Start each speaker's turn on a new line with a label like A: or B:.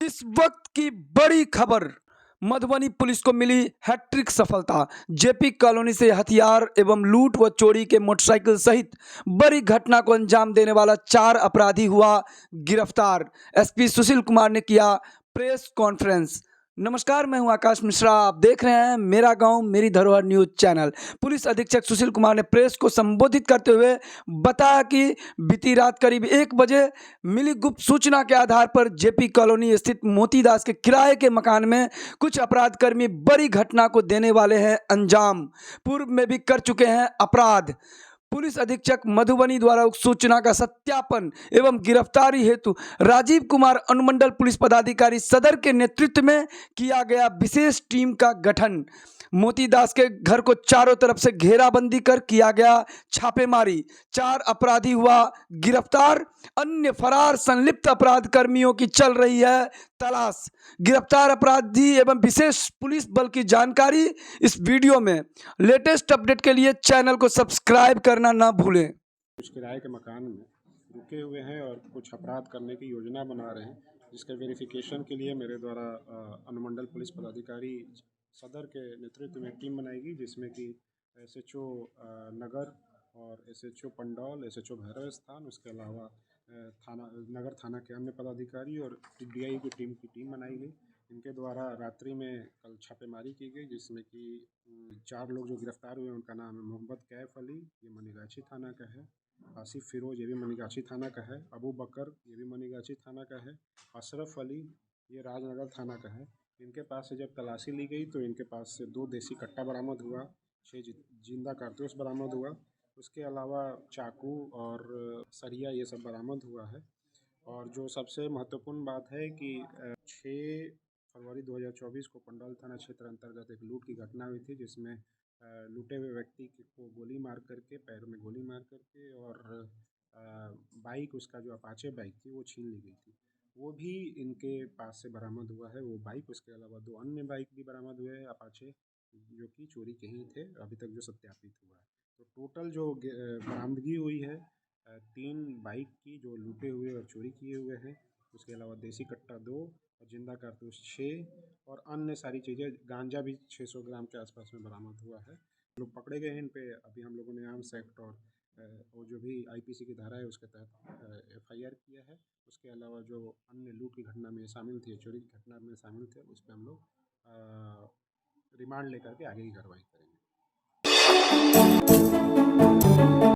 A: इस वक्त की बड़ी खबर, मधुबनी पुलिस को मिली हैट्रिक सफलता। जेपी कॉलोनी से हथियार एवं लूट व चोरी के मोटरसाइकिल सहित बड़ी घटना को अंजाम देने वाला 4 अपराधी हुआ गिरफ्तार। एसपी सुशील कुमार ने किया प्रेस कॉन्फ्रेंस। नमस्कार, मैं हूं आकाश मिश्रा, आप देख रहे हैं मेरा गांव मेरी धरोहर न्यूज चैनल। पुलिस अधीक्षक सुशील कुमार ने प्रेस को संबोधित करते हुए बताया कि बीती रात करीब 1 बजे मिली गुप्त सूचना के आधार पर जेपी कॉलोनी स्थित मोतीदास के किराए के मकान में कुछ अपराध कर्मी बड़ी घटना को देने वाले हैं अंजाम। पूर्व में भी कर चुके हैं अपराध। पुलिस अधीक्षक मधुबनी द्वारा उक्त सूचना का सत्यापन एवं गिरफ्तारी हेतु राजीव कुमार अनुमंडल पुलिस पदाधिकारी सदर के नेतृत्व में किया गया विशेष टीम का गठन। मोतीदास के घर को चारों तरफ से घेराबंदी कर किया गया छापेमारी। 4 अपराधी हुआ गिरफ्तार। अन्य फरार संलिप्त अपराध कर्मियों की चल रही है तलाश। गिरफ्तार अपराधी एवं विशेष पुलिस बल की जानकारी इस वीडियो में। लेटेस्ट अपडेट के लिए चैनल को सब्सक्राइब करना ना भूलें।
B: कुछ किराए के मकान में रुके हुए हैं और कुछ अपराध करने की योजना बना रहे हैं, जिसके वेरिफिकेशन के लिए मेरे द्वारा अनुमंडल पुलिस पदाधिकारी सदर के नेतृत्व में टीम बनाएगी, जिसमें कि एसएचओ नगर और एसएचओ पंडौल, एसएचओ भैरव स्थान, उसके अलावा नगर थाना के अन्य पदाधिकारी और डीआई की टीम बनाई गई। इनके द्वारा रात्रि में कल छापेमारी की गई, जिसमें कि 4 लोग जो गिरफ्तार हुए उनका नाम है मोहम्मद कैफ अली, ये मनीगाछी थाना का है। आसिफ फिरोज, ये भी मनीगाछी थाना का है। अबू बकर, ये भी मनीगाछी थाना का है। अशरफ अली, ये राजनगर थाना का है। इनके पास से जब तलाशी ली गई तो इनके पास से 2 देसी कट्टा बरामद हुआ, 6 जिंदा कारतूस बरामद हुआ। उसके अलावा चाकू और सरिया ये सब बरामद हुआ है। और जो सबसे महत्वपूर्ण बात है कि 6 फरवरी 2024 को पंडौल थाना क्षेत्र अंतर्गत एक लूट की घटना हुई थी, जिसमें लूटे हुए व्यक्ति को गोली मार करके, पैर में गोली मार करके, और बाइक, उसका जो अपाचे बाइक थी वो छीन ली गई थी। वो भी इनके पास से बरामद हुआ है, वो बाइक। उसके अलावा 2 अन्य बाइक भी बरामद हुए हैं अपाचे, जो कि चोरी के ही थे, अभी तक जो सत्यापित हुआ है। तो टोटल जो बरामदगी हुई है 3 बाइक की, जो लूटे हुए और चोरी किए हुए हैं। उसके अलावा देसी कट्टा 2 और जिंदा कारतूस 6 और अन्य सारी चीज़ें, गांजा भी 600 ग्राम के आसपास में बरामद हुआ है। लोग पकड़े गए हैं। इन पे अभी हम लोगों ने आर्म्स एक्ट और जो भी आईपीसी की धारा है उसके तहत एफआईआर किया है। उसके अलावा जो अन्य लूट की घटना में शामिल थे, चोरी की घटना में शामिल थे, उस पर हम लोग रिमांड लेकर के आगे की कार्रवाई करेंगे।